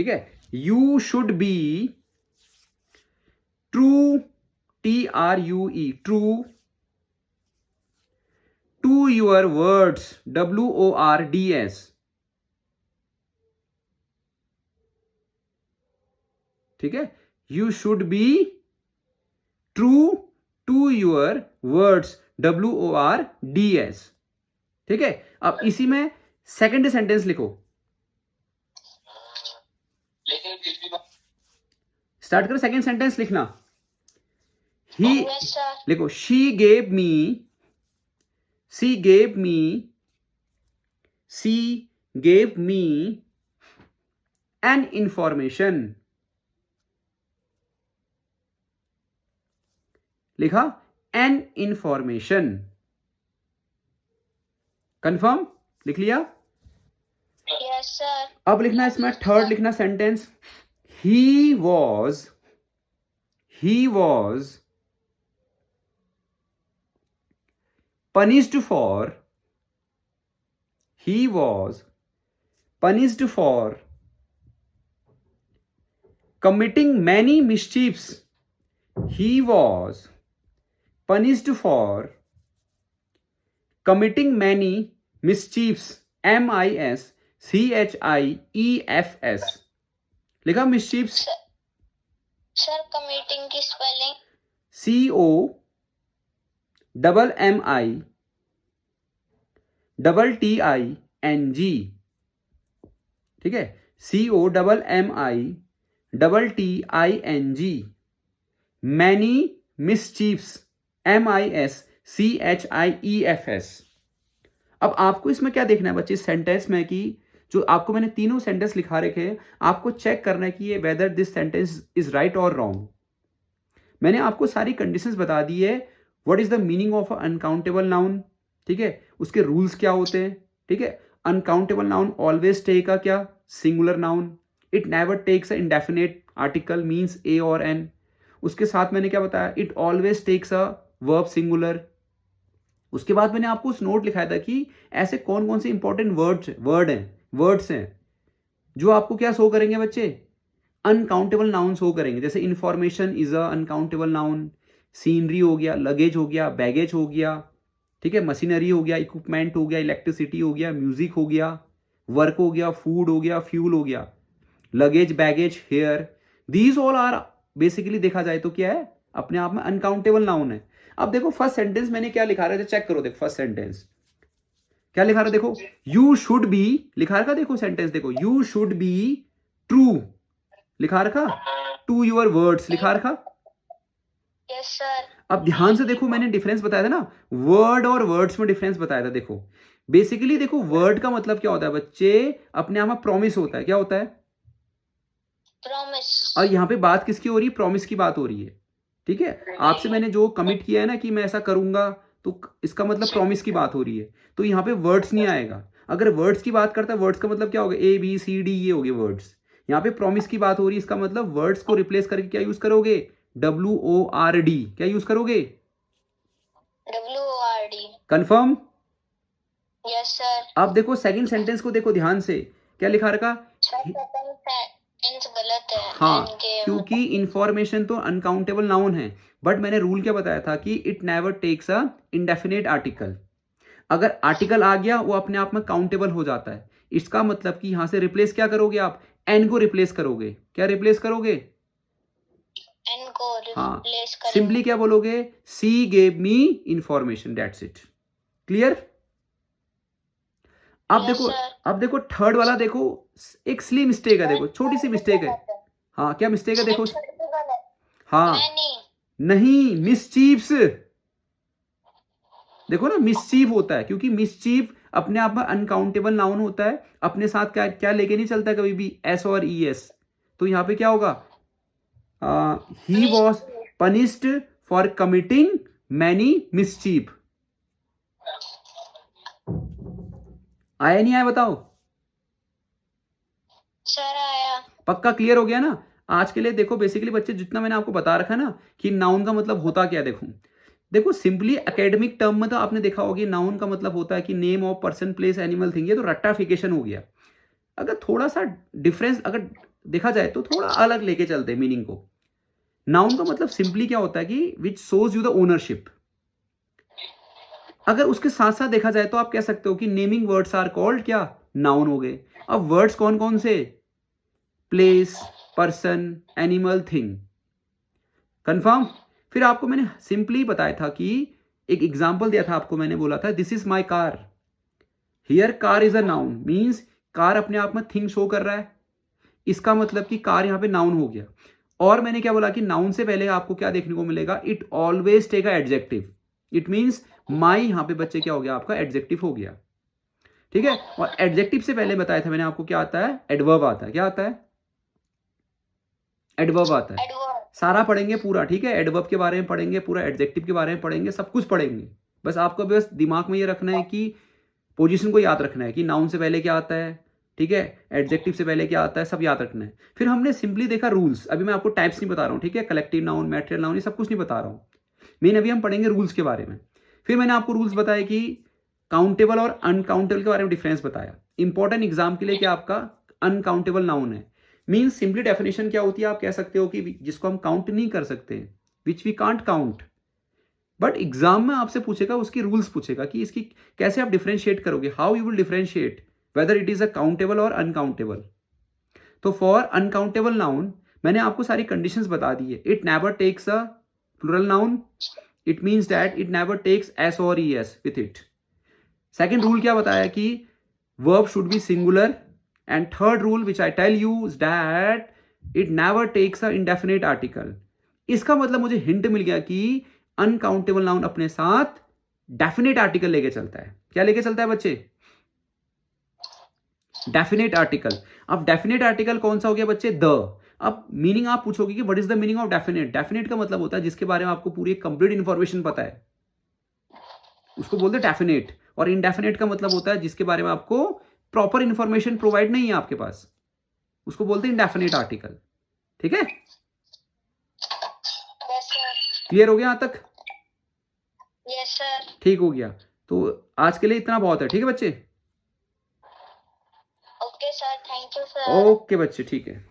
ठीक है, you should be true, TRUE, true to your words, WORDS, ठीक है, you should be true to your words, WORDS, ठीक है। अब इसी में सेकंड सेंटेंस लिखो, स्टार्ट करो, सेकंड सेंटेंस लिखना। ही लिखो, she gave me an information, लिखा एन इंफॉर्मेशन, कंफर्म, लिख लिया। Yes sir. अब लिखना इसमें थर्ड लिखना sentence, he was punished for committing many mischiefs. He was punished for committing many mischiefs, MISCHIEFS, लिखा mischiefs, सर कमिटिंग की स्पेलिंग COMMITTING, ठीक है, COMMITTING, many mischiefs, MISCHIEFS। अब आपको इसमें क्या देखना है बच्चे, इस सेंटेंस में कि जो आपको मैंने तीनों सेंटेंस लिखा रखे हैं, आपको चेक करना है कि ये whether this sentence is right और रॉन्ग। मैंने आपको सारी कंडीशंस बता दी है, what is the meaning of uncountable noun, ठीक है, उसके रूल्स क्या होते हैं, ठीक है। Uncountable noun always take a क्या, singular noun, it never takes a indefinite article means a और एन। उसके साथ मैंने क्या बताया, it always takes a verb singular. उसके बाद मैंने आपको उस नोट लिखाया था कि ऐसे कौन कौन से इंपॉर्टेंट वर्ड्स हैं जो आपको क्या शो करेंगे बच्चे, अनकाउंटेबल नाउन शो करेंगे। जैसे information is a uncountable noun, scenery हो गया, लगेज हो गया, बैगेज हो गया, ठीक है, मशीनरी हो गया, इक्विपमेंट हो गया, इलेक्ट्रिसिटी हो गया, म्यूजिक हो गया, वर्क हो गया, फूड हो गया, फ्यूल हो गया, luggage, baggage, hair, these all are basically देखा जाए तो क्या है, अपने आप में अनकाउंटेबल नाउन है। अब देखो फर्स्ट सेंटेंस मैंने क्या लिखा रहा है, चेक करो, देखो फर्स्ट सेंटेंस क्या लिखा रहा है, देखो यू शुड बी लिखा रखा, देखो सेंटेंस देखो, यू शुड बी ट्रू लिखा रखा, टू योर वर्ड्स लिखा रखा। Yes sir. अब ध्यान से देखो, मैंने डिफरेंस बताया था ना, वर्ड और वर्ड्स में डिफरेंस बताया था। देखो बेसिकली देखो, वर्ड का मतलब क्या होता है बच्चे, अपने आप में प्रॉमिस होता है, क्या होता है, प्रॉमिस। और यहाँ पे बात किसकी हो रही है, प्रॉमिस की बात हो रही है, ठीक है। आपसे मैंने जो कमिट किया है ना कि मैं ऐसा करूंगा, तो इसका मतलब प्रॉमिस की बात हो रही है, तो यहाँ पे वर्ड्स नहीं आएगा। अगर वर्ड्स की बात करता है, वर्ड्स का मतलब क्या होगा, ABCD, ये हो गए वर्ड्स। यहाँ पे प्रॉमिस की बात हो रही है, इसका मतलब वर्ड्स को रिप्लेस करके क्या यूज करोगे, WORD, क्या यूज करोगे, WORD। कंफर्म। Yes sir. अब देखो सेकंड सेंटेंस को देखो ध्यान से, क्या लिखा रखा, सेंटेंस गलत है। हाँ, क्योंकि इंफॉर्मेशन तो अनकाउंटेबल नाउन है, बट मैंने रूल क्या बताया था कि it never takes a indefinite article. अगर आर्टिकल आ गया वो अपने आप में काउंटेबल हो जाता है। इसका मतलब कि यहां से रिप्लेस क्या करोगे आप, एन को रिप्लेस करोगे, क्या रिप्लेस करोगे, एन को हाँ, रिप्लेस करेंगे। सिंपली क्या बोलोगे, सी gave me information, that's it, clear. अब देखो, अब देखो थर्ड वाला देखो, एक स्ली मिस्टेक है, देखो छोटी सी मिस्टेक है, हाँ क्या मिस्टेक है, देखो, हाँ नहीं, मिसचीफ्स, देखो ना, मिसचीफ होता है, क्योंकि मिसचीफ अपने आप में अनकाउंटेबल नाउन होता है, अपने साथ क्या क्या लेके नहीं चलता कभी भी, S और ES। तो यहां पे क्या होगा, he was punished for committing many mischief. आया नहीं आया बताओ, सर आया। पक्का क्लियर हो गया ना। आज के लिए देखो बेसिकली बच्चे, जितना मैंने आपको बता रखा ना कि नाउन का मतलब होता क्या, देखो सिंपली एकेडमिक टर्म में तो आपने देखा होगा, नाउन का मतलब होता है कि name of person, place, animal, thing, ये तो रट्टाफिकेशन हो गया। अगर थोड़ा सा डिफरेंस, अगर देखा जाए तो थोड़ा अलग लेके चलते हैं मीनिंग को। नाउन का मतलब सिंपली क्या होता है कि which shows you the ownership. अगर उसके साथ साथ देखा जाए तो आप कह सकते हो कि नेमिंग वर्ड्स आर कॉल्ड क्या, नाउन हो गए। अब वर्ड्स कौन कौन से, place, person, animal, thing. Confirm. फिर आपको मैंने सिंपली बताया था कि एक एग्जांपल दिया था आपको, मैंने बोला था this is my car. Here car is a noun, means car अपने आप में थिंग शो कर रहा है, इसका मतलब कि कार यहां पे नाउन हो गया। और मैंने क्या बोला कि नाउन से पहले आपको क्या देखने को मिलेगा, it always take a adjective. It means my यहां पे बच्चे क्या हो गया, आपका एडजेक्टिव हो गया। ठीक है। और एडजेक्टिव से पहले बताया था मैंने आपको क्या आता है, एडवर्ब आता है। क्या आता है, एडवर्ब आता है। एडवर्ब। सारा पढ़ेंगे पूरा, ठीक है। एडवर्ब के बारे में पढ़ेंगे पूरा, एडजेक्टिव के बारे में पढ़ेंगे, सब कुछ पढ़ेंगे। बस आपको बस दिमाग में ये रखना है कि पोजीशन को याद रखना है कि नाउन से पहले क्या आता है, ठीक है, एडजेक्टिव से पहले क्या आता है, सब याद रखना है। फिर हमने सिंपली देखा रूल्स। अभी मैं आपको टाइप्स नहीं बता रहा हूँ, ठीक है, कलेक्टिव नाउन, मैटेरियल नाउन, ये सब कुछ नहीं बता रहा हूँ। मेन अभी हम पढ़ेंगे रूल्स के बारे में। फिर मैंने आपको रूल्स बताए कि काउंटेबल और अनकाउंटेबल के बारे में डिफरेंस बताया। इंपॉर्टेंट एग्जाम के लिए क्या आपका अनकाउंटेबल नाउन है, मीन्स सिंपली डेफिनेशन क्या होती है, आप कह सकते हो कि जिसको हम काउंट नहीं कर सकते, which we can't count, but exam में आपसे पूछेगा, उसकी रूल्स पूछेगा कि इसकी कैसे आप डिफरेंशिएट करोगे, how you will differentiate whether it is a countable और अनकाउंटेबल। तो फॉर अनकाउंटेबल नाउन मैंने आपको सारी कंडीशंस बता दी है। It never takes a plural noun, it means that it never takes S और E S with it. Second rule क्या बताया कि verb should be singular, and third rule which I tell you is that it never takes a indefinite article. इसका मतलब मुझे hint मिल गया कि uncountable noun अपने साथ डेफिनेट आर्टिकल लेके चलता है। क्या लेके चलता है बच्चे, डेफिनेट आर्टिकल। अब डेफिनेट आर्टिकल कौन सा हो गया बच्चे, द। अब मीनिंग आप पूछोगे कि what is the meaning of definite. Definite का मतलब होता है जिसके बारे में आपको पूरी कंप्लीट इंफॉर्मेशन पता है, उसको बोलते हैं डेफिनेट। और इनडेफिनेट का मतलब होता है जिसके बारे में आपको प्रॉपर इंफॉर्मेशन प्रोवाइड नहीं है आपके पास, उसको बोलते हैं इनडेफिनेट आर्टिकल। ठीक है, यस सर। क्लियर हो गया यहां तक, यस सर। ठीक हो गया। तो आज के लिए इतना बहुत है, ठीक है बच्चे। Okay sir, thank you sir. Okay बच्चे, ठीक है।